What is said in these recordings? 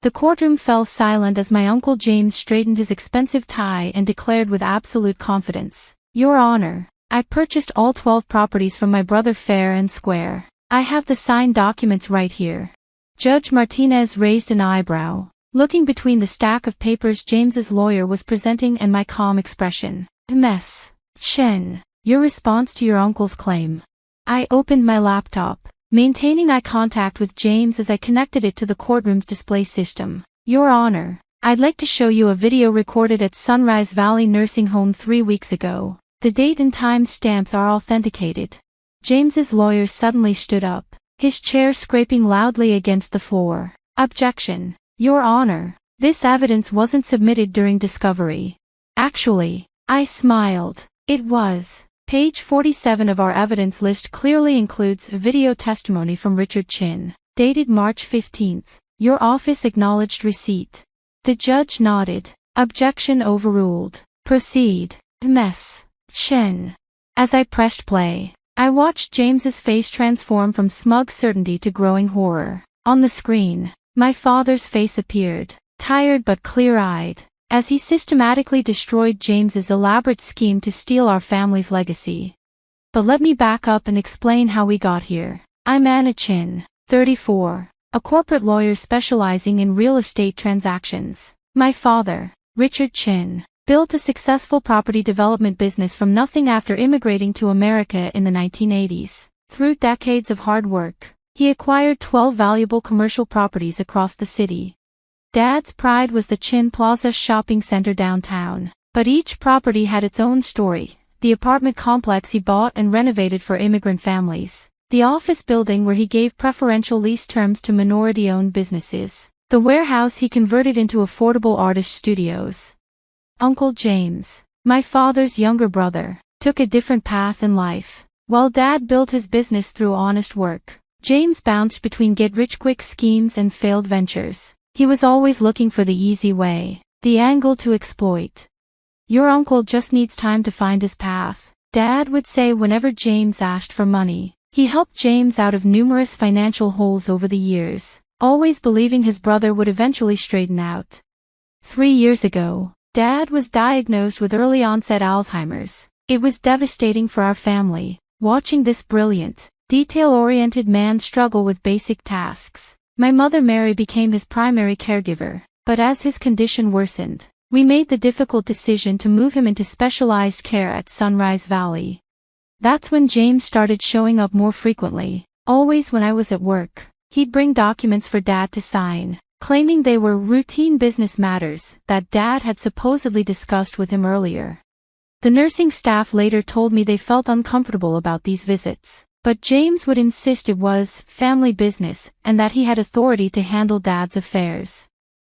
The courtroom fell silent as my Uncle James straightened his expensive tie and declared with absolute confidence, "Your Honor, I purchased all 12 properties from my brother fair and square. I have the signed documents right here." Judge Martinez raised an eyebrow, looking between the stack of papers James's lawyer was presenting and my calm expression. "Ms. Chen, your response to your uncle's claim." I opened my laptop, maintaining eye contact with James as I connected it to the courtroom's display system. "Your Honor, I'd like to show you a video recorded at Sunrise Valley Nursing Home 3 weeks ago. The date and time stamps are authenticated." James's lawyer suddenly stood up, his chair scraping loudly against the floor. "Objection, Your Honor. This evidence wasn't submitted during discovery." "Actually," I smiled, "it was." Page 47 of our evidence list clearly includes a video testimony from Richard Chen, dated March 15th. "Your office acknowledged receipt." The judge nodded. "Objection overruled. Proceed, Ms. Chen." As I pressed play, I watched James's face transform from smug certainty to growing horror. On the screen, my father's face appeared, tired but clear-eyed, as he systematically destroyed James's elaborate scheme to steal our family's legacy. But let me back up and explain how we got here. I'm Anna Chen, 34, a corporate lawyer specializing in real estate transactions. My father, Richard Chen, built a successful property development business from nothing after immigrating to America in the 1980s. Through decades of hard work, he acquired 12 valuable commercial properties across the city. Dad's pride was the Chen Plaza shopping center downtown, but each property had its own story. The apartment complex he bought and renovated for immigrant families, the office building where he gave preferential lease terms to minority-owned businesses, the warehouse he converted into affordable artist studios. Uncle James, my father's younger brother, took a different path in life. While Dad built his business through honest work, James bounced between get-rich-quick schemes and failed ventures. He was always looking for the easy way, the angle to exploit. "Your uncle just needs time to find his path," Dad would say whenever James asked for money. He helped James out of numerous financial holes over the years, always believing his brother would eventually straighten out. 3 years ago, Dad was diagnosed with early-onset Alzheimer's. It was devastating for our family, watching this brilliant, detail-oriented man struggle with basic tasks. My mother Mary became his primary caregiver, but as his condition worsened, we made the difficult decision to move him into specialized care at Sunrise Valley. That's when James started showing up more frequently, always when I was at work. He'd bring documents for Dad to sign, claiming they were routine business matters that Dad had supposedly discussed with him earlier. The nursing staff later told me they felt uncomfortable about these visits, but James would insist it was family business and that he had authority to handle Dad's affairs.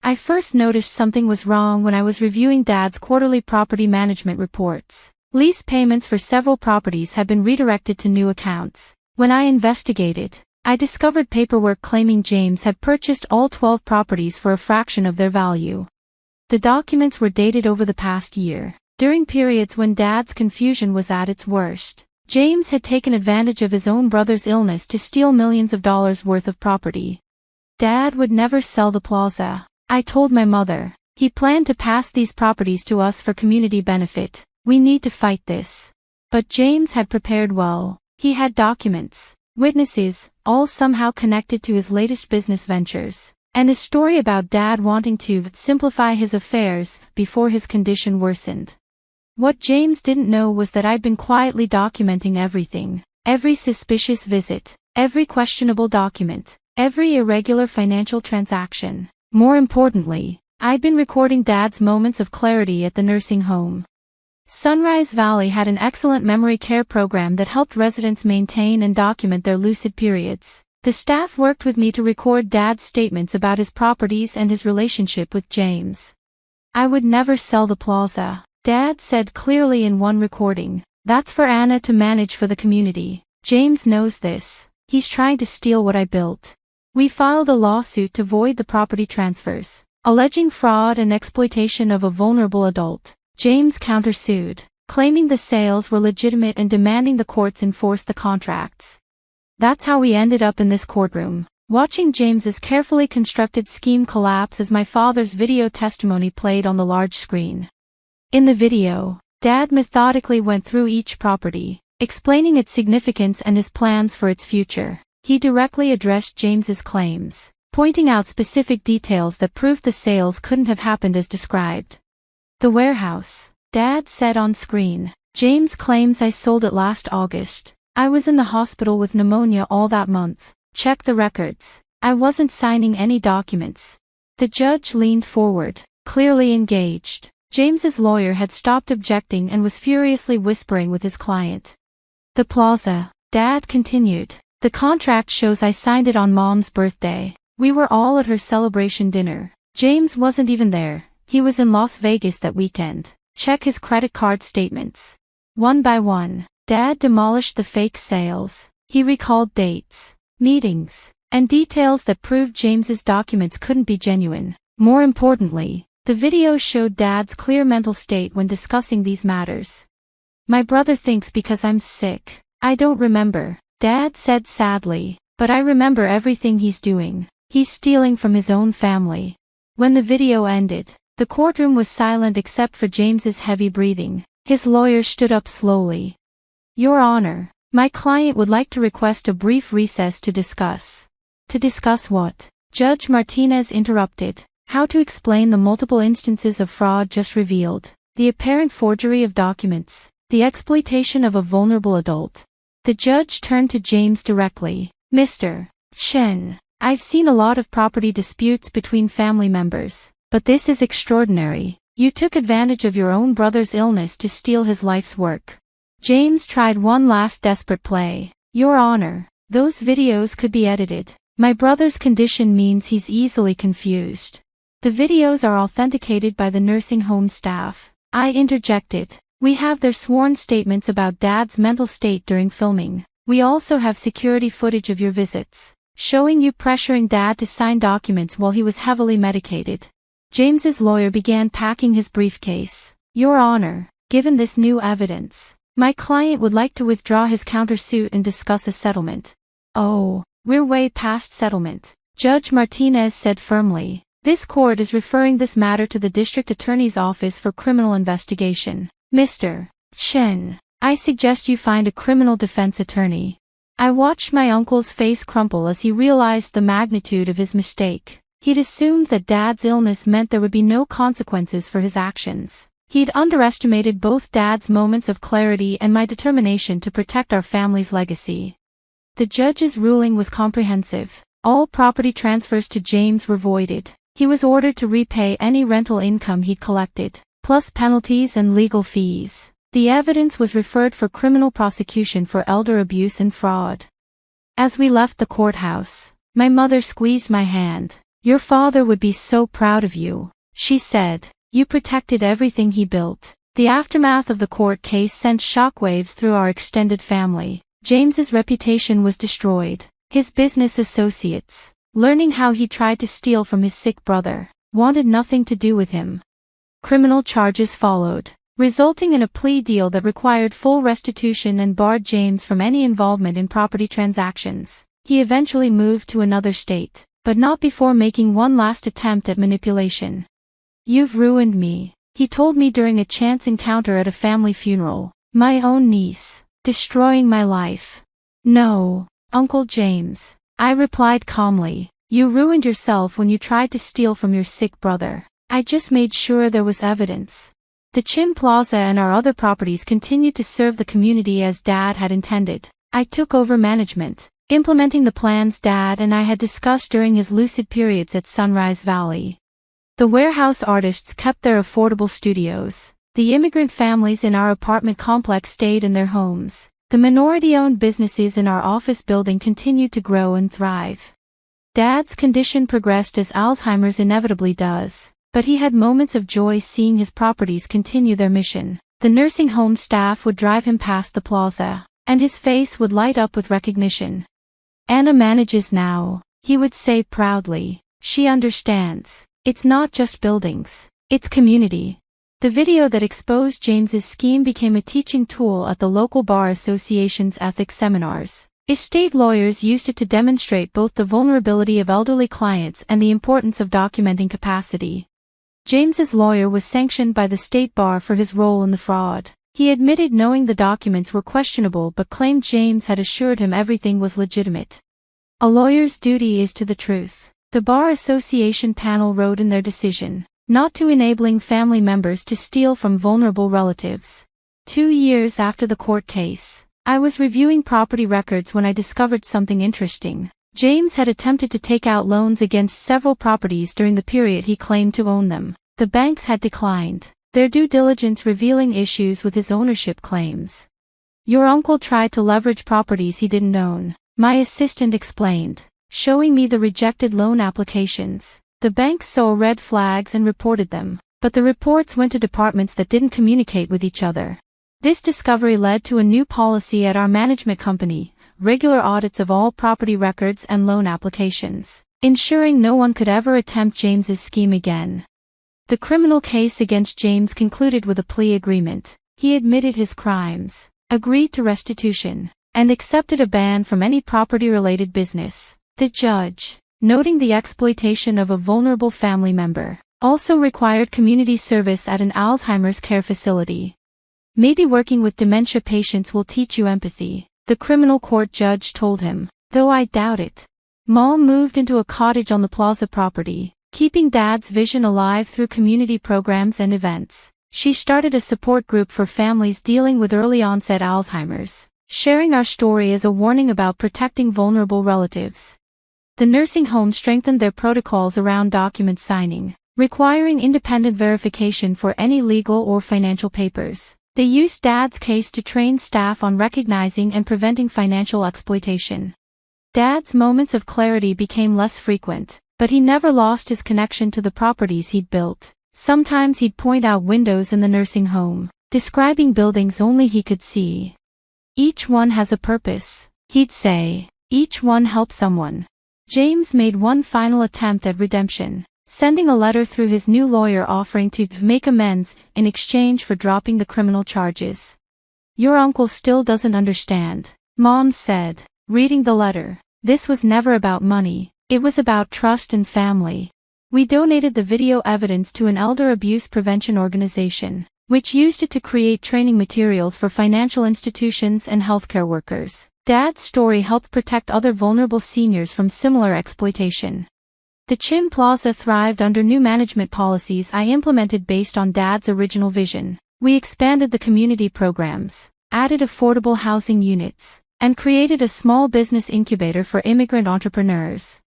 I first noticed something was wrong when I was reviewing Dad's quarterly property management reports. Lease payments for several properties had been redirected to new accounts. When I investigated, I discovered paperwork claiming James had purchased all 12 properties for a fraction of their value. The documents were dated over the past year, during periods when Dad's confusion was at its worst. James had taken advantage of his own brother's illness to steal millions of dollars worth of property. Dad would never sell the plaza, I told my mother. He planned to pass these properties to us for community benefit. We need to fight this. But James had prepared well. He had documents, witnesses, all somehow connected to his latest business ventures, and a story about Dad wanting to simplify his affairs before his condition worsened. What James didn't know was that I'd been quietly documenting everything, every suspicious visit, every questionable document, every irregular financial transaction. More importantly, I'd been recording Dad's moments of clarity at the nursing home. Sunrise Valley had an excellent memory care program that helped residents maintain and document their lucid periods. The staff worked with me to record Dad's statements about his properties and his relationship with James. "I would never sell the plaza," Dad said clearly in one recording. "That's for Anna to manage for the community. James knows this. He's trying to steal what I built." We filed a lawsuit to void the property transfers, alleging fraud and exploitation of a vulnerable adult. James countersued, claiming the sales were legitimate and demanding the courts enforce the contracts. That's how we ended up in this courtroom. watching James's carefully constructed scheme collapse as my father's video testimony played on the large screen. In the video, Dad methodically went through each property, explaining its significance and his plans for its future. He directly addressed James's claims, pointing out specific details that proved the sales couldn't have happened as described. The warehouse, Dad said on screen. James claims I sold it last August. I was in the hospital with pneumonia all that month. Check the records. I wasn't signing any documents. The judge leaned forward, clearly engaged. James's lawyer had stopped objecting and was furiously whispering with his client. The plaza, Dad continued. The contract shows I signed it on Mom's birthday. We were all at her celebration dinner. James wasn't even there. He was in Las Vegas that weekend. Check his credit card statements. One by one, Dad demolished the fake sales. He recalled dates, meetings, and details that proved James's documents couldn't be genuine. More importantly, the video showed Dad's clear mental state when discussing these matters. My brother thinks because I'm sick, I don't remember, Dad said sadly, but I remember everything he's doing. He's stealing from his own family. When the video ended, the courtroom was silent except for James's heavy breathing. His lawyer stood up slowly. Your Honor, my client would like to request a brief recess to discuss. To discuss what? Judge Martinez interrupted. How to explain the multiple instances of fraud just revealed, the apparent forgery of documents, the exploitation of a vulnerable adult. The judge turned to James directly. Mr. Chen, I've seen a lot of property disputes between family members, but this is extraordinary. You took advantage of your own brother's illness to steal his life's work. James tried one last desperate play. Your Honor, those videos could be edited. My brother's condition means he's easily confused. The videos are authenticated by the nursing home staff. I interjected. We have their sworn statements about Dad's mental state during filming. We also have security footage of your visits, showing you pressuring Dad to sign documents while he was heavily medicated. James's lawyer began packing his briefcase. Your Honor, given this new evidence, my client would like to withdraw his countersuit and discuss a settlement. Oh, we're way past settlement, Judge Martinez said firmly. This court is referring this matter to the District Attorney's Office for criminal investigation. Mr. Chen, I suggest you find a criminal defense attorney. I watched my uncle's face crumple as he realized the magnitude of his mistake. He'd assumed that Dad's illness meant there would be no consequences for his actions. He'd underestimated both Dad's moments of clarity and my determination to protect our family's legacy. The judge's ruling was comprehensive. All property transfers to James were voided. He was ordered to repay any rental income he'd collected, plus penalties and legal fees. The evidence was referred for criminal prosecution for elder abuse and fraud. As we left the courthouse, my mother squeezed my hand. Your father would be so proud of you, she said. You protected everything he built. The aftermath of the court case sent shockwaves through our extended family. James's reputation was destroyed. His business associates, learning how he tried to steal from his sick brother, wanted nothing to do with him. Criminal charges followed, resulting in a plea deal that required full restitution and barred James from any involvement in property transactions. He eventually moved to another state, but not before making one last attempt at manipulation. You've ruined me, he told me during a chance encounter at a family funeral. My own niece, destroying my life. No, Uncle James, I replied calmly. You ruined yourself when you tried to steal from your sick brother. I just made sure there was evidence. The Chen Plaza and our other properties continued to serve the community as Dad had intended. I took over management, implementing the plans Dad and I had discussed during his lucid periods at Sunrise Valley. The warehouse artists kept their affordable studios. The immigrant families in our apartment complex stayed in their homes. The minority-owned businesses in our office building continued to grow and thrive. Dad's condition progressed as Alzheimer's inevitably does, but he had moments of joy seeing his properties continue their mission. The nursing home staff would drive him past the plaza, and his face would light up with recognition. Anna manages now, he would say proudly. She understands. It's not just buildings, it's community. The video that exposed James's scheme became a teaching tool at the local bar association's ethics seminars. Estate lawyers used it to demonstrate both the vulnerability of elderly clients and the importance of documenting capacity. James's lawyer was sanctioned by the state bar for his role in the fraud. He admitted knowing the documents were questionable but claimed James had assured him everything was legitimate. A lawyer's duty is to the truth. The Bar Association panel wrote in their decision, not to enabling family members to steal from vulnerable relatives. 2 years after the court case, I was reviewing property records when I discovered something interesting. James had attempted to take out loans against several properties during the period he claimed to own them. The banks had declined their due diligence, revealing issues with his ownership claims. Your uncle tried to leverage properties he didn't own, my assistant explained, showing me the rejected loan applications. The banks saw red flags and reported them, but the reports went to departments that didn't communicate with each other. This discovery led to a new policy at our management company, regular audits of all property records and loan applications, ensuring no one could ever attempt James's scheme again. The criminal case against James concluded with a plea agreement. He admitted his crimes, agreed to restitution, and accepted a ban from any property-related business. The judge, noting the exploitation of a vulnerable family member, also required community service at an Alzheimer's care facility. Maybe working with dementia patients will teach you empathy, the criminal court judge told him, though I doubt it. Mom moved into a cottage on the Plaza property, keeping Dad's vision alive through community programs and events. She started a support group for families dealing with early-onset Alzheimer's, sharing our story as a warning about protecting vulnerable relatives. The nursing home strengthened their protocols around document signing, requiring independent verification for any legal or financial papers. They used Dad's case to train staff on recognizing and preventing financial exploitation. Dad's moments of clarity became less frequent, but he never lost his connection to the properties he'd built. Sometimes he'd point out windows in the nursing home, describing buildings only he could see. Each one has a purpose, he'd say. Each one helps someone. James made one final attempt at redemption, sending a letter through his new lawyer offering to make amends in exchange for dropping the criminal charges. Your uncle still doesn't understand, Mom said, reading the letter. This was never about money, it was about trust and family. We donated the video evidence to an elder abuse prevention organization, which used it to create training materials for financial institutions and healthcare workers. Dad's story helped protect other vulnerable seniors from similar exploitation. The Chen Plaza thrived under new management policies I implemented based on Dad's original vision. We expanded the community programs, added affordable housing units, and created a small business incubator for immigrant entrepreneurs.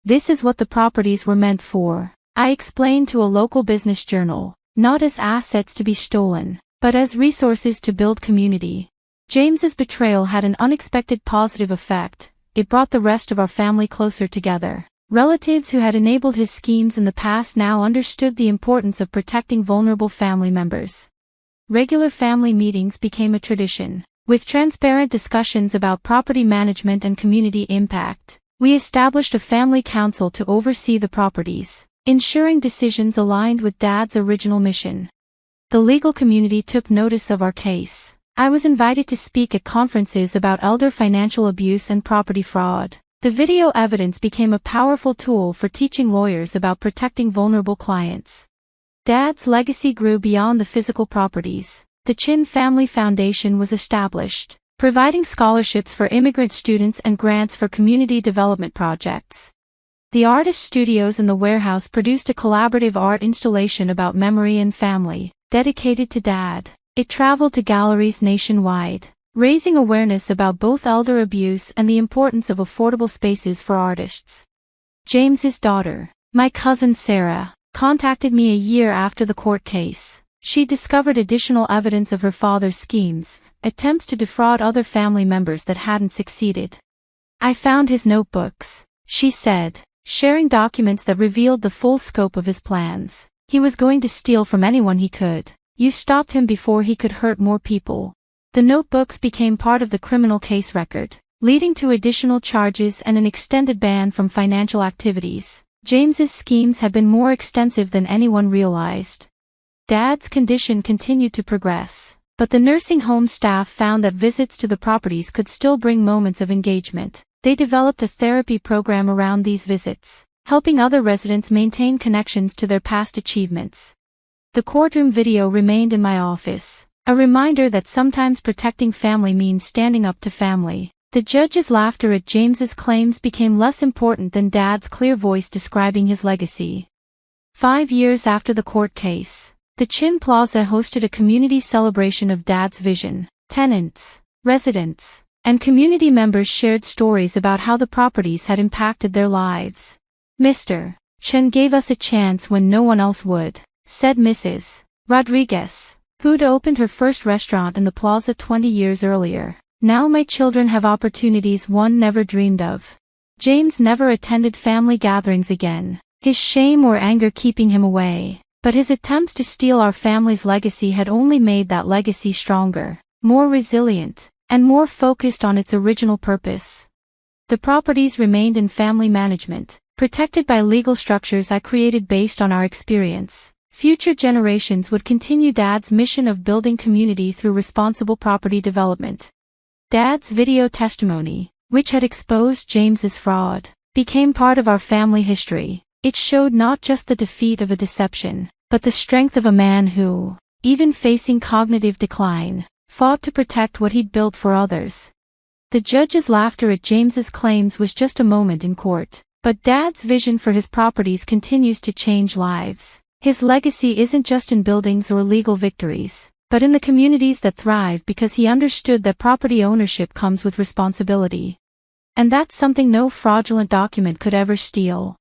This is what the properties were meant for, I explained to a local business journal, not as assets to be stolen, but as resources to build community. James's betrayal had an unexpected positive effect. It brought the rest of our family closer together. Relatives who had enabled his schemes in the past now understood the importance of protecting vulnerable family members. Regular family meetings became a tradition, with transparent discussions about property management and community impact. We established a family council to oversee the properties, ensuring decisions aligned with Dad's original mission. The legal community took notice of our case. I was invited to speak at conferences about elder financial abuse and property fraud. The video evidence became a powerful tool for teaching lawyers about protecting vulnerable clients. Dad's legacy grew beyond the physical properties. The Chen Family Foundation was established, providing scholarships for immigrant students and grants for community development projects. The artist studios in the warehouse produced a collaborative art installation about memory and family, dedicated to Dad. It traveled to galleries nationwide, raising awareness about both elder abuse and the importance of affordable spaces for artists. James's daughter, my cousin Sarah, contacted me a year after the court case. She discovered additional evidence of her father's schemes, attempts to defraud other family members that hadn't succeeded. I found his notebooks, she said, sharing documents that revealed the full scope of his plans. He was going to steal from anyone he could. You stopped him before he could hurt more people. The notebooks became part of the criminal case record, leading to additional charges and an extended ban from financial activities. James's schemes had been more extensive than anyone realized. Dad's condition continued to progress. But the nursing home staff found that visits to the properties could still bring moments of engagement. They developed a therapy program around these visits, helping other residents maintain connections to their past achievements. The courtroom video remained in my office, a reminder that sometimes protecting family means standing up to family. The judge's laughter at James's claims became less important than Dad's clear voice describing his legacy. 5 years after the court case, the Chen Plaza hosted a community celebration of Dad's vision. Tenants, residents, and community members shared stories about how the properties had impacted their lives. Mr. Chen gave us a chance when no one else would, said Mrs. Rodriguez, who'd opened her first restaurant in the plaza 20 years earlier. Now my children have opportunities one never dreamed of. James never attended family gatherings again, his shame or anger keeping him away, but his attempts to steal our family's legacy had only made that legacy stronger, more resilient, and more focused on its original purpose. The properties remained in family management, protected by legal structures I created based on our experience. Future generations would continue Dad's mission of building community through responsible property development. Dad's video testimony, which had exposed James's fraud, became part of our family history. It showed not just the defeat of a deception, but the strength of a man who, even facing cognitive decline, fought to protect what he'd built for others. The judge's laughter at James's claims was just a moment in court, but Dad's vision for his properties continues to change lives. His legacy isn't just in buildings or legal victories, but in the communities that thrive because he understood that property ownership comes with responsibility. And that's something no fraudulent document could ever steal.